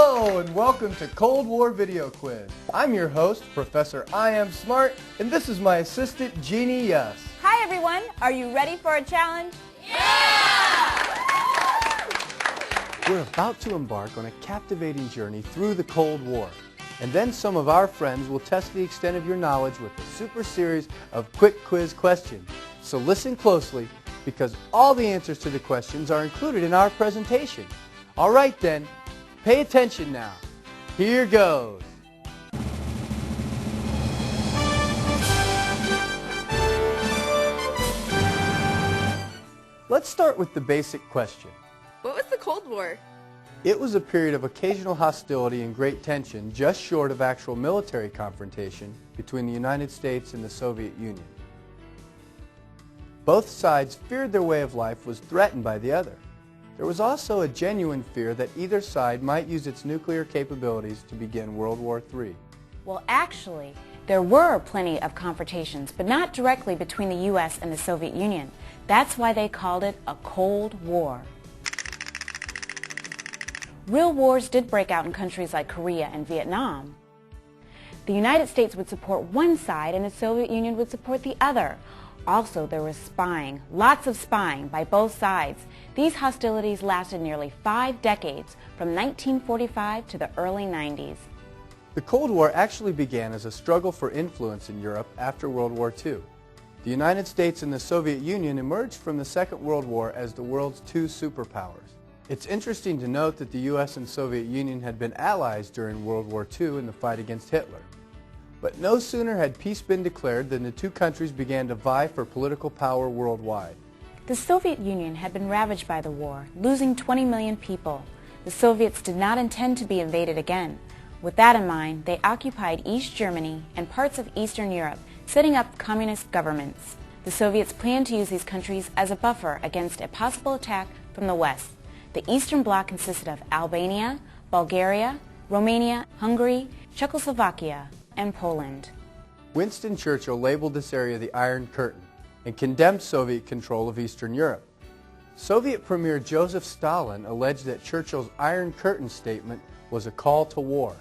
Hello and welcome to Cold War Video Quiz. I'm your host, Professor I Am Smart, and this is my assistant, Jeannie Yes. Hi everyone, are you ready for a challenge? We're about to embark on a captivating journey through the Cold War. And then some of our friends will test the extent of your knowledge with a super series of quick quiz questions. So listen closely, because all the answers to the questions are included in our presentation. All right then, pay attention now. Here goes. Let's start with the basic question. What was the Cold War? It was a period of occasional hostility and great tension, just short of actual military confrontation between the United States and the Soviet Union. Both sides feared their way of life was threatened by the other. There was also a genuine fear that either side might use its nuclear capabilities to begin World War III. Well, actually, there were plenty of confrontations, but not directly between the U.S. and the Soviet Union. That's why they called it a Cold War. Real wars did break out in countries like Korea and Vietnam. The United States would support one side and the Soviet Union would support the other. Also, there was spying, lots of spying by both sides. These hostilities lasted nearly 5 decades, from 1945 to the early 90s. The Cold War actually began as a struggle for influence in Europe after World War II. The United States and the Soviet Union emerged from the Second World War as the world's two superpowers. It's interesting to note that the U.S. and Soviet Union had been allies during World War II in the fight against Hitler. But no sooner had peace been declared than the two countries began to vie for political power worldwide. The Soviet Union had been ravaged by the war, losing 20 million people. The Soviets did not intend to be invaded again. With that in mind, they occupied East Germany and parts of Eastern Europe, setting up communist governments. The Soviets planned to use these countries as a buffer against a possible attack from the West. The Eastern Bloc consisted of Albania, Bulgaria, Romania, Hungary, Czechoslovakia, and Poland. Winston Churchill labeled this area the Iron Curtain and condemned Soviet control of Eastern Europe. Soviet Premier Joseph Stalin alleged that Churchill's Iron Curtain statement was a call to war.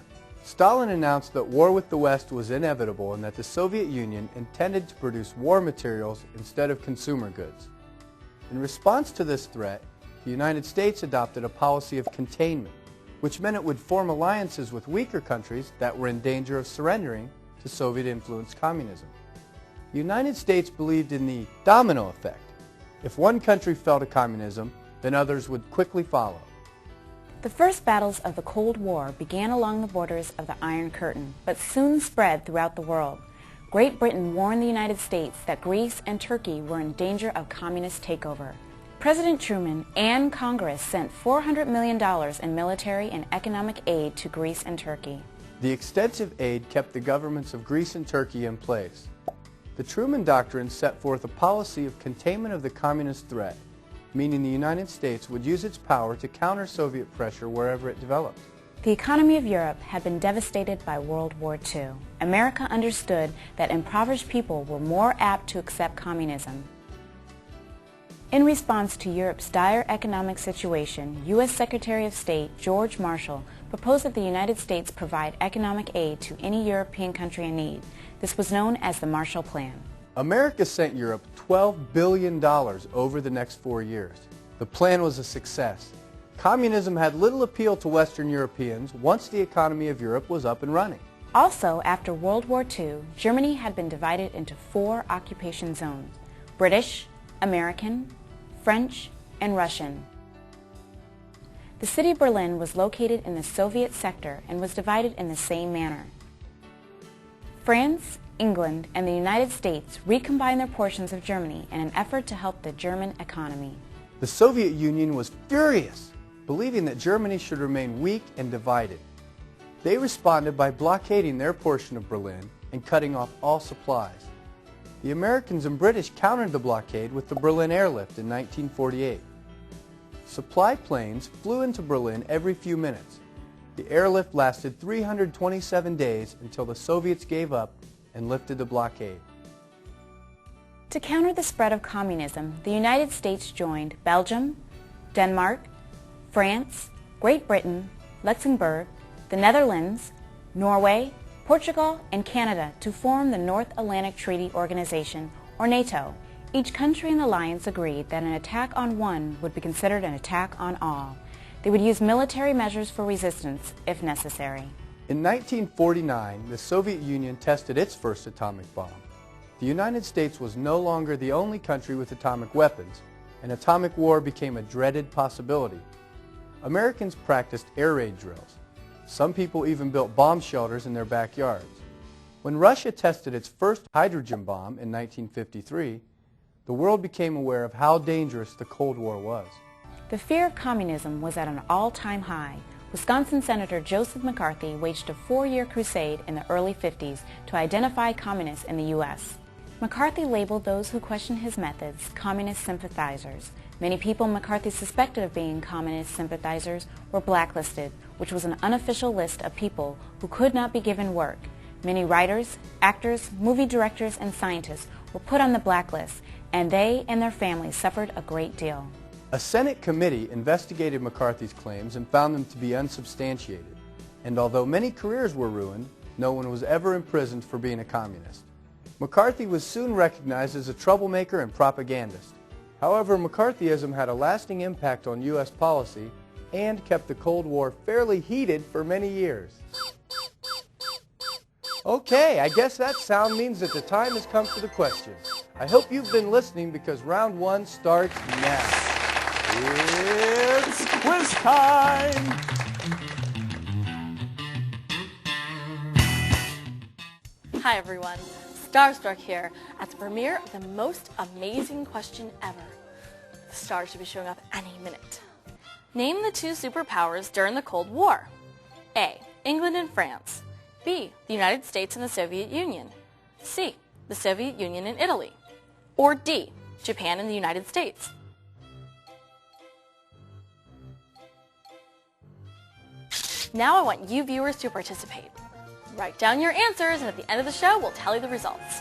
Stalin announced that war with the West was inevitable and that the Soviet Union intended to produce war materials instead of consumer goods. In response to this threat, the United States adopted a policy of containment, which meant it would form alliances with weaker countries that were in danger of surrendering to Soviet-influenced communism. The United States believed in the domino effect. If one country fell to communism, then others would quickly follow. The first battles of the Cold War began along the borders of the Iron Curtain, but soon spread throughout the world. Great Britain warned the United States that Greece and Turkey were in danger of communist takeover. President Truman and Congress sent $400 million in military and economic aid to Greece and Turkey. The extensive aid kept the governments of Greece and Turkey in place. The Truman Doctrine set forth a policy of containment of the communist threat, meaning the United States would use its power to counter Soviet pressure wherever it developed. The economy of Europe had been devastated by World War II. America understood that impoverished people were more apt to accept communism. In response to Europe's dire economic situation, U.S. Secretary of State George Marshall proposed that the United States provide economic aid to any European country in need. This was known as the Marshall Plan. America sent Europe $12 billion over the next 4 years. The plan was a success. Communism had little appeal to Western Europeans once the economy of Europe was up and running. Also, after World War II, Germany had been divided into 4 occupation zones: British, American, French, and Russian. The city of Berlin was located in the Soviet sector and was divided in the same manner. France, England, and the United States recombined their portions of Germany in an effort to help the German economy. The Soviet Union was furious, believing that Germany should remain weak and divided. They responded by blockading their portion of Berlin and cutting off all supplies. The Americans and British countered the blockade with the Berlin Airlift in 1948. Supply planes flew into Berlin every few minutes. The airlift lasted 327 days until the Soviets gave up and lifted the blockade. To counter the spread of communism, the United States joined Belgium, Denmark, France, Great Britain, Luxembourg, the Netherlands, Norway, Portugal, and Canada to form the North Atlantic Treaty Organization, or NATO. Each country in the alliance agreed that an attack on one would be considered an attack on all. They would use military measures for resistance if necessary. In 1949, the Soviet Union tested its first atomic bomb. The United States was no longer the only country with atomic weapons, and atomic war became a dreaded possibility. Americans practiced air raid drills. Some people even built bomb shelters in their backyards. When Russia tested its first hydrogen bomb in 1953, the world became aware of how dangerous the Cold War was. The fear of communism was at an all-time high. Wisconsin Senator Joseph McCarthy waged a 4-year crusade in the early 50s to identify communists in the U.S. McCarthy labeled those who questioned his methods communist sympathizers. Many people McCarthy suspected of being communist sympathizers were blacklisted, which was an unofficial list of people who could not be given work. Many writers, actors, movie directors, and scientists were put on the blacklist, and they and their families suffered a great deal. A Senate committee investigated McCarthy's claims and found them to be unsubstantiated. And although many careers were ruined, no one was ever imprisoned for being a communist. McCarthy was soon recognized as a troublemaker and propagandist. However, McCarthyism had a lasting impact on U.S. policy and kept the Cold War fairly heated for many years. Okay, I guess that sound means that the time has come for the questions. I hope you've been listening because round one starts now. It's quiz time! Hi everyone, Starstruck here at the premiere of the most amazing question ever. The stars should be showing up any minute. Name the two superpowers during the Cold War. A. England and France. B. The United States and the Soviet Union. C. The Soviet Union and Italy. Or D. Japan and the United States. Now I want you viewers to participate. Write down your answers, and at the end of the show, we'll tell you the results.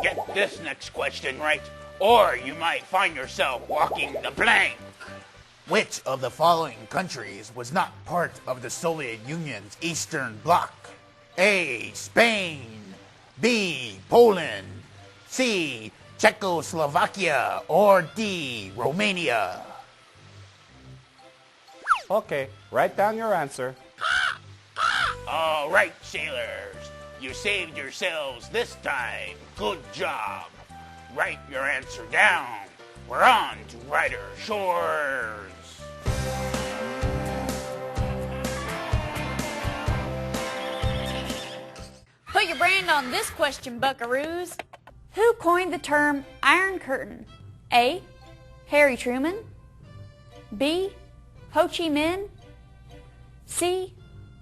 Get this next question right, or you might find yourself walking the plank. Which of the following countries was not part of the Soviet Union's Eastern Bloc? A. Spain. B. Poland. C. Czechoslovakia. Or D. Romania. Okay, write down your answer. All right, sailors. You saved yourselves this time. Good job. Write your answer down. We're on to brighter shores. Put your brand on this question, buckaroos. Who coined the term Iron Curtain? A. Harry Truman. B. Ho Chi Minh. C.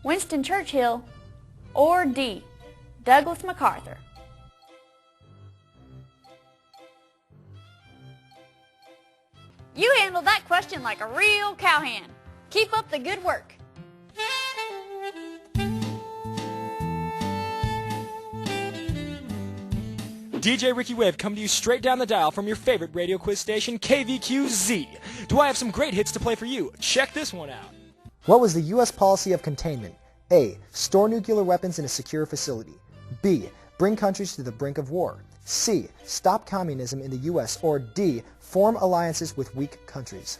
Winston Churchill. Or D. Douglas MacArthur. You handled that question like a real cowhand. Keep up the good work. DJ Ricky Wave coming to you straight down the dial from your favorite radio quiz station, KVQZ. Do I have some great hits to play for you? Check this one out. What was the U.S. policy of containment? A. Store nuclear weapons in a secure facility. B. Bring countries to the brink of war. C. Stop communism in the U.S. Or D. Form alliances with weak countries.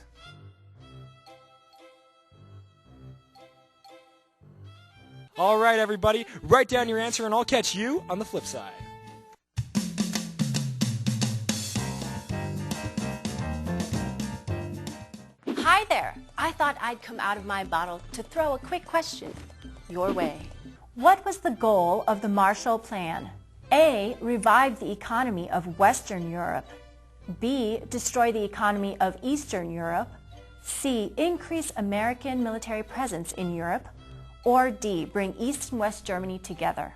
All right, everybody, write down your answer and I'll catch you on the flip side. Hi there. I thought I'd come out of my bottle to throw a quick question your way. What was the goal of the Marshall Plan? A. Revive the economy of Western Europe. B. Destroy the economy of Eastern Europe. C. Increase American military presence in Europe. Or D. Bring East and West Germany together.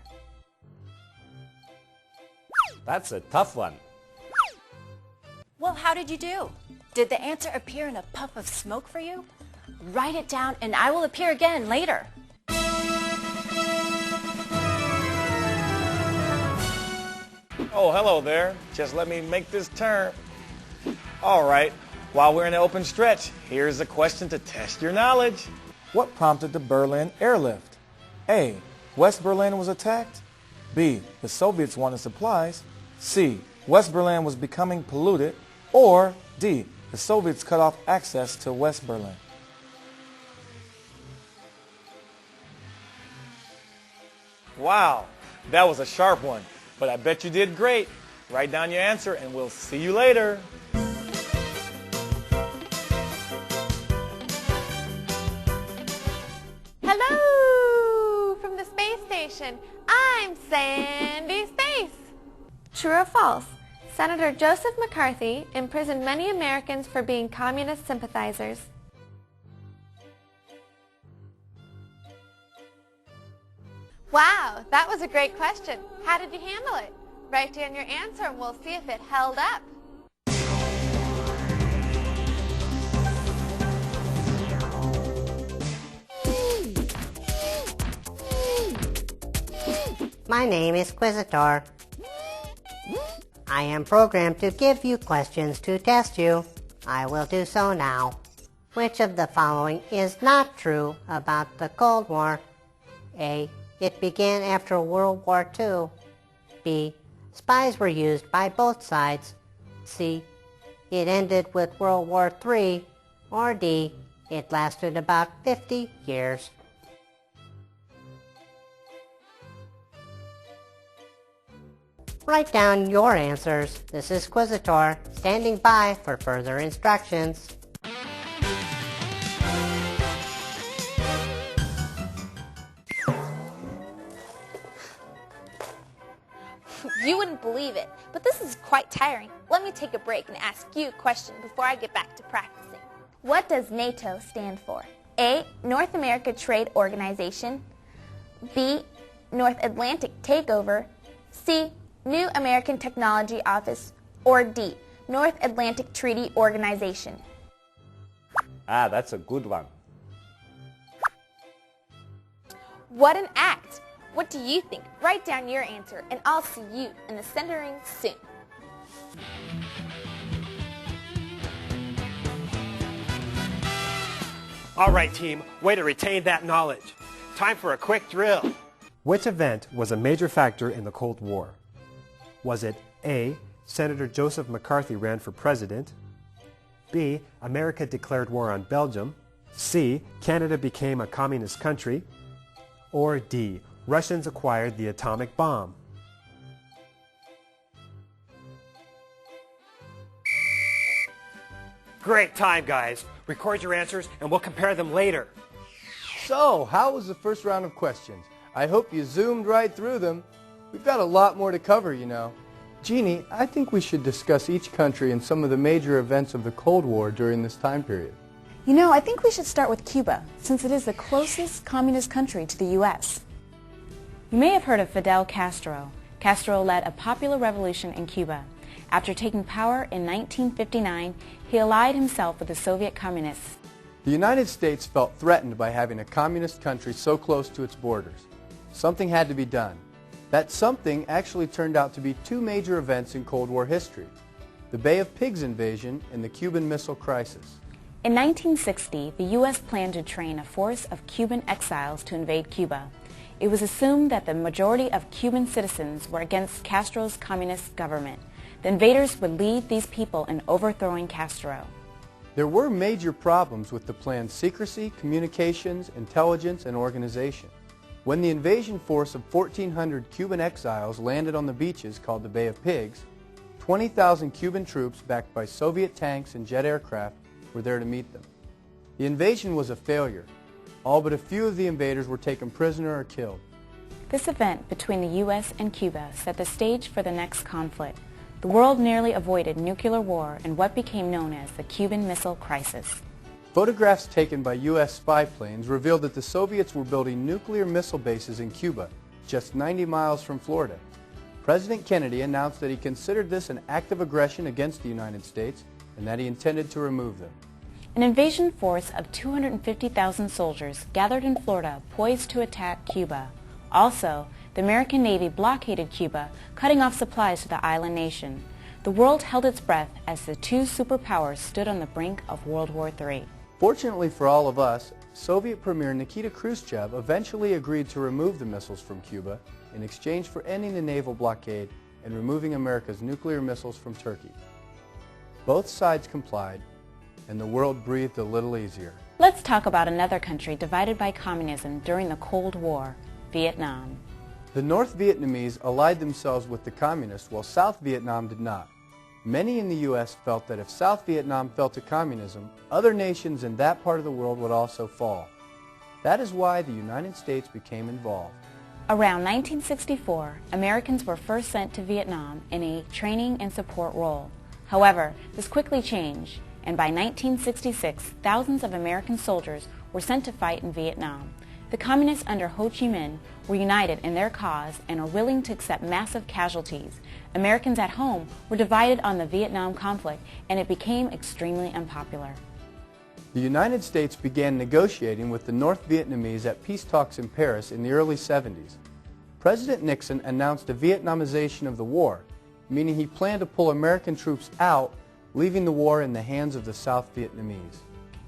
That's a tough one. Well, how did you do? Did the answer appear in a puff of smoke for you? Write it down and I will appear again later. Oh, hello there. Just let me make this turn. All right, while we're in the open stretch, here's a question to test your knowledge. What prompted the Berlin airlift? A. West Berlin was attacked. B. The Soviets wanted supplies. C. West Berlin was becoming polluted. Or D. The Soviets cut off access to West Berlin. Wow, that was a sharp one, but I bet you did great. Write down your answer and we'll see you later. Hello from the space station. I'm Sandy Space. True or false? Senator Joseph McCarthy imprisoned many Americans for being communist sympathizers. Wow, that was a great question. How did you handle it? Write down your answer and we'll see if it held up. My name is Quizzitor. I am programmed to give you questions to test you. I will do so now. Which of the following is not true about the Cold War? A. It began after World War II. B. Spies were used by both sides. C. It ended with World War III. Or D. It lasted about 50 years. Write down your answers. This is Quizzitor, standing by for further instructions. You wouldn't believe it, but this is quite tiring. Let me take a break and ask you a question before I get back to practicing. What does NATO stand for? A. North America Trade Organization. B. North Atlantic Takeover. C. New American Technology Office. Or D. North Atlantic Treaty Organization. Ah, that's a good one. What an act! What do you think? Write down your answer, and I'll see you in the centering soon. All right, team, way to retain that knowledge. Time for a quick drill. Which event was a major factor in the Cold War? Was it A. Senator Joseph McCarthy ran for president? B. America declared war on Belgium? C. Canada became a communist country? Or D. Russians acquired the atomic bomb? Great time, guys. Record your answers and we'll compare them later. So, how was the first round of questions? I hope you zoomed right through them. We've got a lot more to cover, you know. Jeannie, I think we should discuss each country and some of the major events of the Cold War during this time period. You know, I think we should start with Cuba, since it is the closest communist country to the U.S. You may have heard of Fidel Castro. Castro led a popular revolution in Cuba. After taking power in 1959, he allied himself with the Soviet communists. The United States felt threatened by having a communist country so close to its borders. Something had to be done. That something actually turned out to be two major events in Cold War history: the Bay of Pigs invasion and the Cuban Missile Crisis. In 1960, the U.S. planned to train a force of Cuban exiles to invade Cuba. It was assumed that the majority of Cuban citizens were against Castro's communist government. The invaders would lead these people in overthrowing Castro. There were major problems with the plan's secrecy, communications, intelligence, and organization. When the invasion force of 1,400 Cuban exiles landed on the beaches called the Bay of Pigs, 20,000 Cuban troops backed by Soviet tanks and jet aircraft were there to meet them. The invasion was a failure. All but a few of the invaders were taken prisoner or killed. This event between the U.S. and Cuba set the stage for the next conflict. The world nearly avoided nuclear war in what became known as the Cuban Missile Crisis. Photographs taken by U.S. spy planes revealed that the Soviets were building nuclear missile bases in Cuba, just 90 miles from Florida. President Kennedy announced that he considered this an act of aggression against the United States and that he intended to remove them. An invasion force of 250,000 soldiers gathered in Florida poised to attack Cuba. Also, the American Navy blockaded Cuba, cutting off supplies to the island nation. The world held its breath as the two superpowers stood on the brink of World War III. Fortunately for all of us, Soviet Premier Nikita Khrushchev eventually agreed to remove the missiles from Cuba in exchange for ending the naval blockade and removing America's nuclear missiles from Turkey. Both sides complied, and the world breathed a little easier. Let's talk about another country divided by communism during the Cold War, Vietnam. The North Vietnamese allied themselves with the Communists while South Vietnam did not. Many in the U.S. felt that if South Vietnam fell to communism, other nations in that part of the world would also fall. That is why the United States became involved. Around 1964, Americans were first sent to Vietnam in a training and support role. However, this quickly changed, and by 1966, thousands of American soldiers were sent to fight in Vietnam. The Communists under Ho Chi Minh were united in their cause and are willing to accept massive casualties. Americans at home were divided on the Vietnam conflict, and it became extremely unpopular. The United States began negotiating with the North Vietnamese at peace talks in Paris in the early 70s. President Nixon announced a Vietnamization of the war, meaning he planned to pull American troops out, leaving the war in the hands of the South Vietnamese.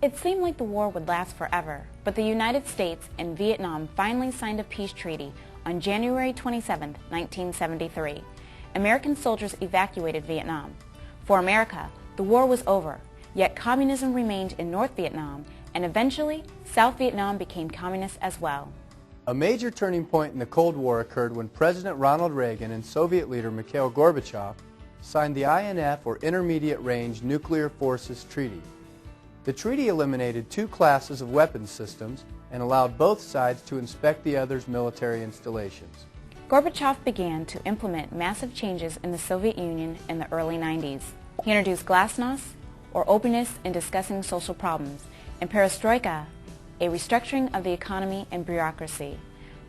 It seemed like the war would last forever, but the United States and Vietnam finally signed a peace treaty on January 27, 1973. American soldiers evacuated Vietnam. For America, the war was over, yet communism remained in North Vietnam, and eventually South Vietnam became communist as well. A major turning point in the Cold War occurred when President Ronald Reagan and Soviet leader Mikhail Gorbachev signed the INF, or Intermediate Range Nuclear Forces Treaty. The treaty eliminated two classes of weapons systems and allowed both sides to inspect the other's military installations. Gorbachev began to implement massive changes in the Soviet Union in the early 90s. He introduced glasnost, or openness in discussing social problems, and perestroika, a restructuring of the economy and bureaucracy.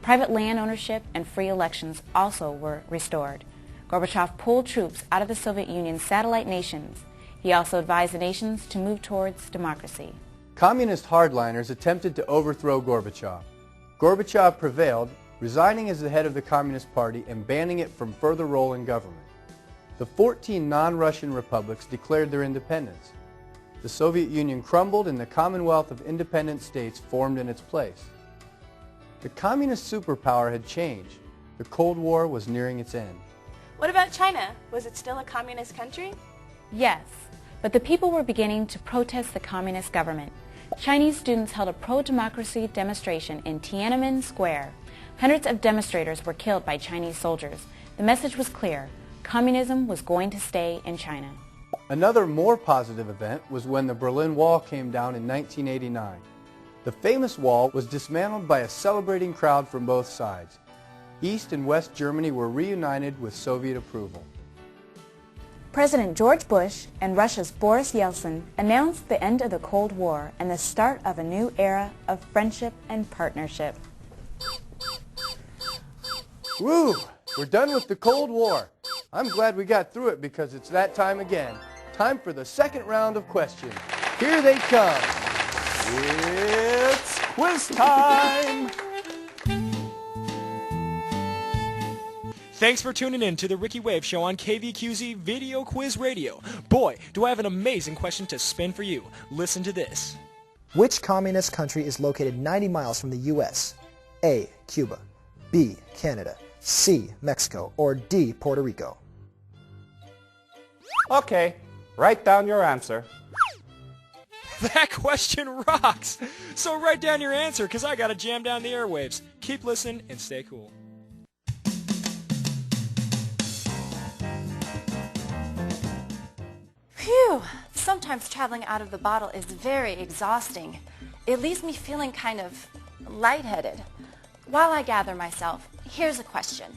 Private land ownership and free elections also were restored. Gorbachev pulled troops out of the Soviet Union's satellite nations. He also advised the nations to move towards democracy. Communist hardliners attempted to overthrow Gorbachev. Gorbachev prevailed, resigning as the head of the Communist Party and banning it from further role in government. The 14 non-Russian republics declared their independence. The Soviet Union crumbled and the Commonwealth of Independent States formed in its place. The communist superpower had changed. The Cold War was nearing its end. What about China? Was it still a communist country? Yes, but the people were beginning to protest the communist government. Chinese students held a pro-democracy demonstration in Tiananmen Square. Hundreds of demonstrators were killed by Chinese soldiers. The message was clear. Communism was going to stay in China. Another more positive event was when the Berlin Wall came down in 1989. The famous wall was dismantled by a celebrating crowd from both sides. East and West Germany were reunited with Soviet approval. President George Bush and Russia's Boris Yeltsin announced the end of the Cold War and the start of a new era of friendship and partnership. Woo! We're done with the Cold War. I'm glad we got through it because it's that time again. Time for the second round of questions. Here they come. It's quiz time! Thanks for tuning in to the Ricky Wave Show on KVQZ Video Quiz Radio. Boy, do I have an amazing question to spin for you. Listen to this. Which communist country is located 90 miles from the U.S.? A. Cuba. B. Canada. C. Mexico. Or D. Puerto Rico? Okay, write down your answer. That question rocks! So write down your answer, because I gotta jam down the airwaves. Keep listening and stay cool. Phew! Sometimes traveling out of the bottle is very exhausting. It leaves me feeling kind of lightheaded. While I gather myself, here's a question.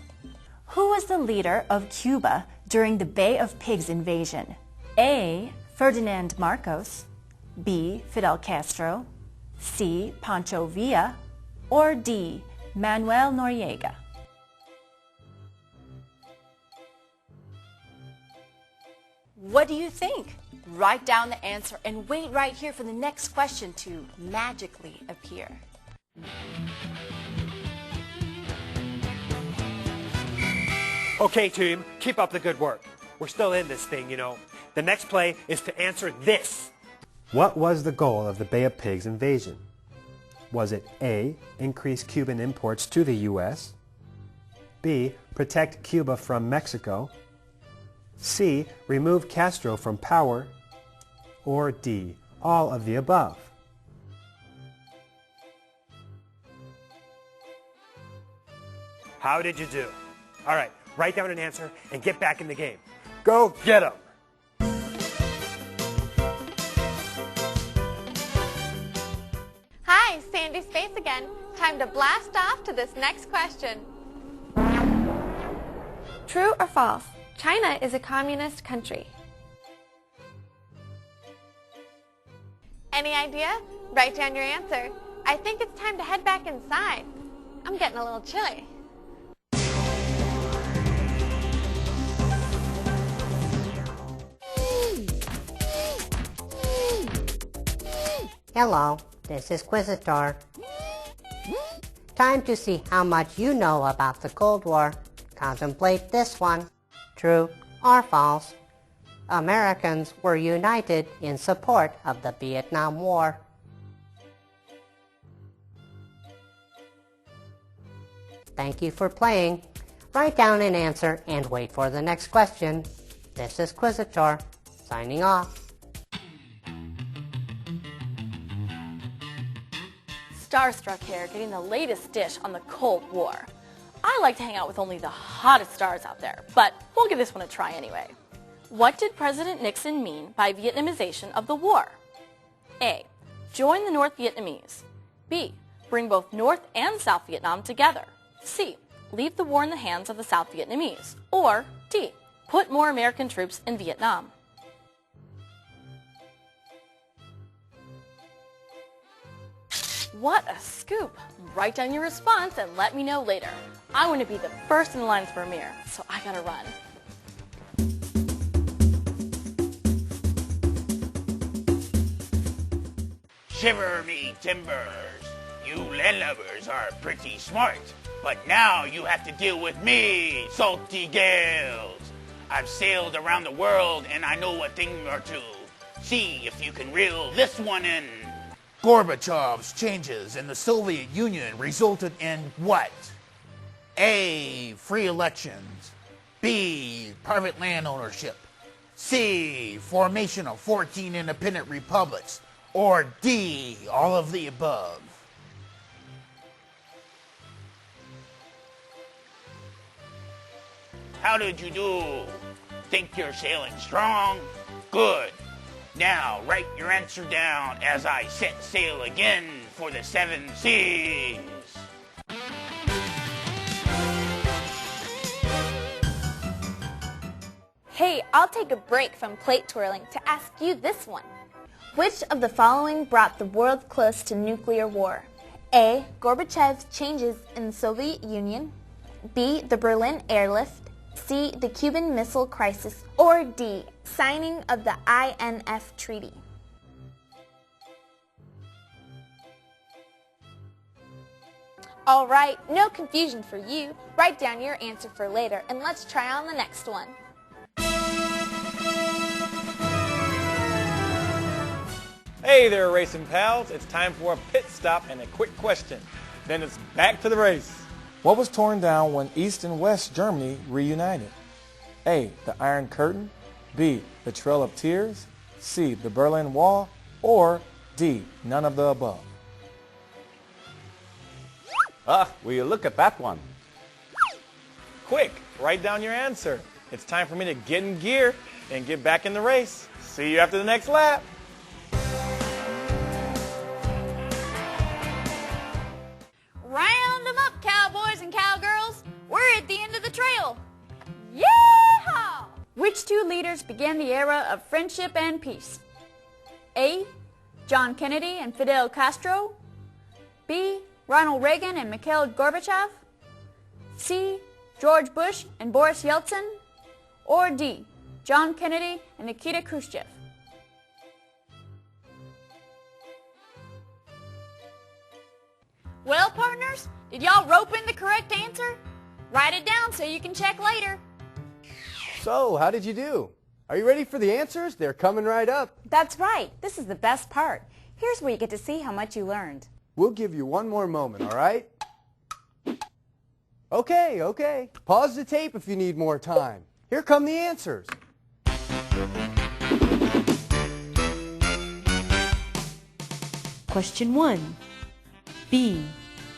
Who was the leader of Cuba during the Bay of Pigs invasion? A. Ferdinand Marcos. B. Fidel Castro. C. Pancho Villa. Or D. Manuel Noriega? What do you think? Write down the answer and wait right here for the next question to magically appear. Okay, team, keep up the good work. We're still in this thing, you know. The next play is to answer this. What was the goal of the Bay of Pigs invasion? Was it A, increase Cuban imports to the U.S., B, protect Cuba from Mexico, C, remove Castro from power, or D, all of the above? How did you do? All right, write down an answer and get back in the game. Go get 'em! Hi, Sandy Space again. Time to blast off to this next question. True or false? China is a communist country. Any idea? Write down your answer. I think it's time to head back inside. I'm getting a little chilly. Hello, this is Quizzitor. Time to see how much you know about the Cold War. Contemplate this one. True or false? Americans were united in support of the Vietnam War. Thank you for playing. Write down an answer and wait for the next question. This is Quizzitor, signing off. Starstruck here, getting the latest dish on the Cold War. I like to hang out with only the hottest stars out there, but we'll give this one a try anyway. What did President Nixon mean by Vietnamization of the war? A. Join the North Vietnamese. B. Bring both North and South Vietnam together. C. Leave the war in the hands of the South Vietnamese. Or D. Put more American troops in Vietnam. What a scoop! Write down your response and let me know later. I want to be the first in the lines for Amir, so I gotta run. Shiver me timbers. You landlubbers are pretty smart, but now you have to deal with me, salty gales. I've sailed around the world and I know a thing or two. See if you can reel this one in. Gorbachev's changes in the Soviet Union resulted in what? A. Free elections. B. Private land ownership. C. Formation of 14 independent republics. Or D. All of the above. How did you do? Think you're sailing strong? Good. Now, write your answer down as I set sail again for the 7 seas. Hey, I'll take a break from plate twirling to ask you this one. Which of the following brought the world close to nuclear war? A. Gorbachev's changes in the Soviet Union. B. The Berlin airlift. C. The Cuban Missile Crisis. Or D. Signing of the INF Treaty. All right, no confusion for you. Write down your answer for later, and let's try on the next one. Hey there, racing pals. It's time for a pit stop and a quick question. Then it's back to the race. What was torn down when East and West Germany reunited? A. The Iron Curtain. B. The Trail of Tears. C. The Berlin Wall. Or D. None of the above. Will you look at that one? Quick, write down your answer. It's time for me to get in gear and get back in the race. See you after the next lap. Round them up, cowboys and cowgirls. We're at the end of the trail. Yeehaw! Which two leaders began the era of friendship and peace? A. John Kennedy and Fidel Castro. B. Ronald Reagan and Mikhail Gorbachev. C. George Bush and Boris Yeltsin. Or D. John Kennedy and Nikita Khrushchev. Well, partners, did y'all rope in the correct answer? Write it down so you can check later. So, how did you do? Are you ready for the answers? They're coming right up. That's right. This is the best part. Here's where you get to see how much you learned. We'll give you one more moment, all right? Okay. Pause the tape if you need more time. Here come the answers. Question 1. B.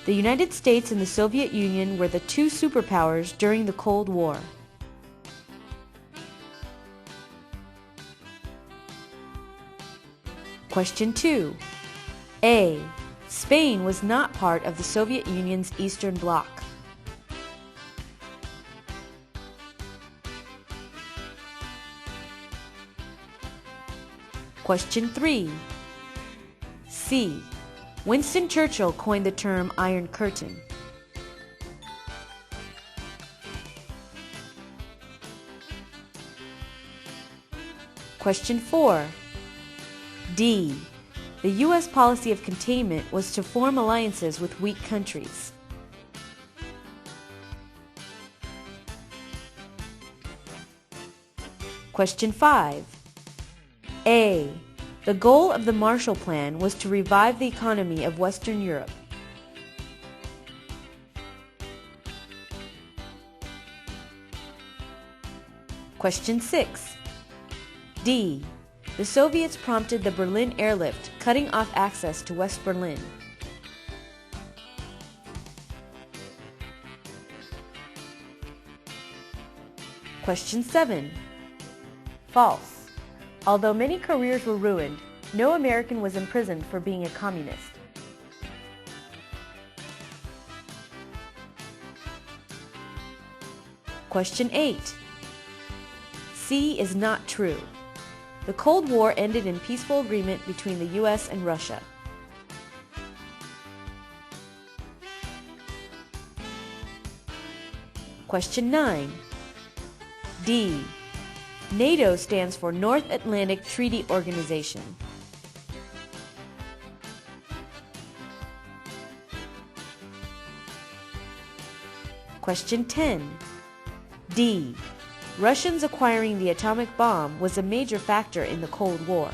The United States and the Soviet Union were the two superpowers during the Cold War. Question 2. A. Spain was not part of the Soviet Union's Eastern Bloc. Question 3. C. Winston Churchill coined the term Iron Curtain. Question 4. D. The U.S. policy of containment was to form alliances with weak countries. Question 5. A. The goal of the Marshall Plan was to revive the economy of Western Europe. Question 6. D. The Soviets prompted the Berlin airlift, cutting off access to West Berlin. Question 7. False. Although many careers were ruined, no American was imprisoned for being a communist. Question 8. C is not true. The Cold War ended in peaceful agreement between the U.S. and Russia. Question 9. D. NATO stands for North Atlantic Treaty Organization. Question 10. D. Russians acquiring the atomic bomb was a major factor in the Cold War.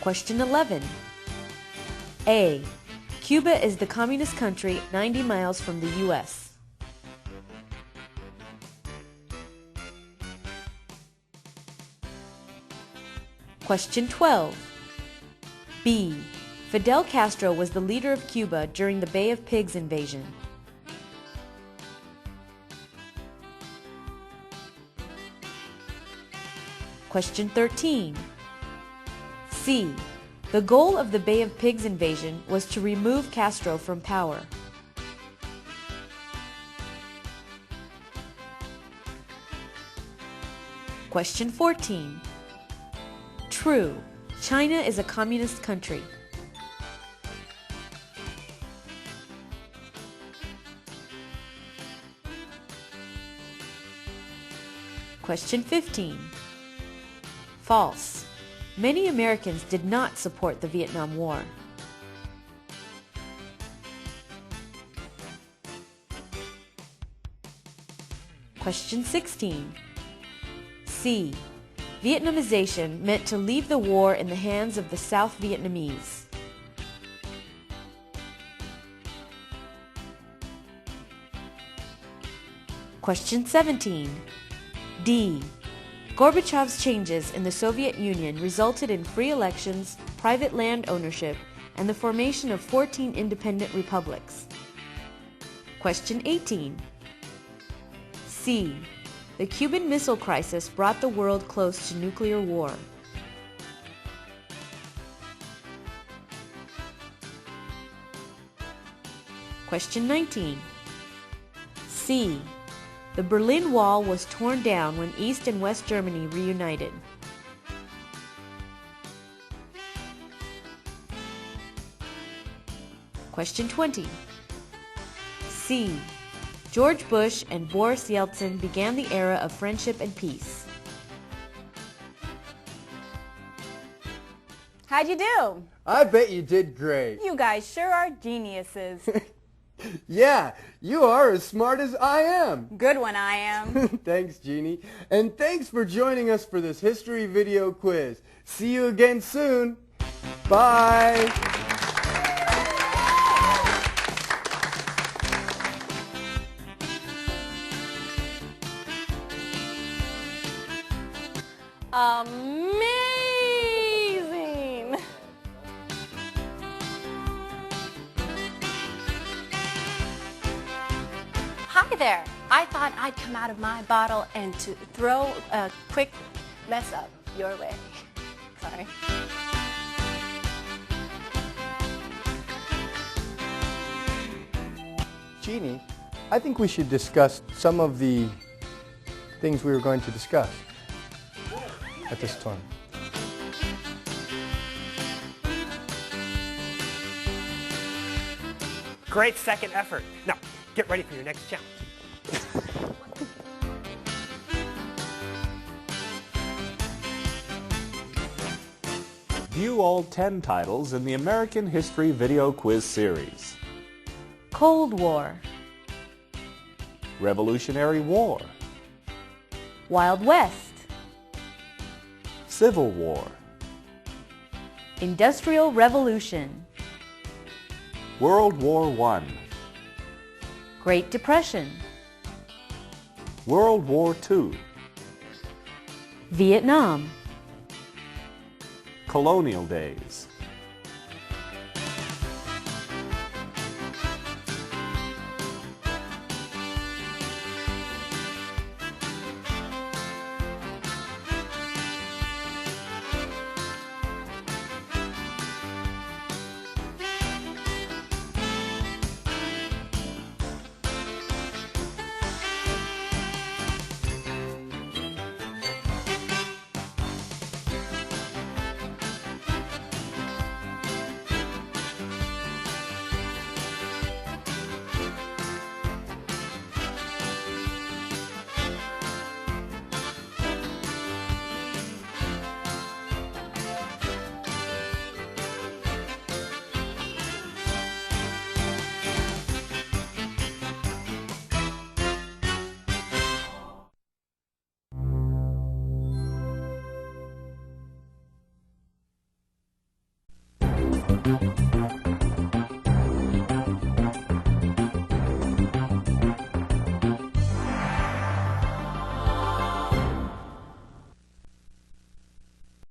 Question 11. A. Cuba is the communist country 90 miles from the U.S. Question 12. B. Fidel Castro was the leader of Cuba during the Bay of Pigs invasion. Question 13. C. The goal of the Bay of Pigs invasion was to remove Castro from power. Question 14. True. China is a communist country. Question 15. False. Many Americans did not support the Vietnam War. Question 16. C. Vietnamization meant to leave the war in the hands of the South Vietnamese. Question 17. D. Gorbachev's changes in the Soviet Union resulted in free elections, private land ownership, and the formation of 14 independent republics. Question 18. C. The Cuban Missile Crisis brought the world close to nuclear war. Question 19. C. The Berlin Wall was torn down when East and West Germany reunited. Question 20. C. George Bush and Boris Yeltsin began the era of friendship and peace. How'd you do? I bet you did great. You guys sure are geniuses. Yeah, you are as smart as I am. Good one, I am. Thanks, Jeannie. And thanks for joining us for this history video quiz. See you again soon. Bye. Amazing! Hi there. I thought I'd come out of my bottle and to throw a quick mess up your way. Sorry. Jeannie, I think we should discuss some of the things we were going to discuss at this time. Great second effort. Now, get ready for your next challenge. View all 10 titles in the American History Video Quiz Series. Cold War, Revolutionary War, Wild West, Civil War, Industrial Revolution, World War I, Great Depression, World War II, Vietnam, Colonial Days.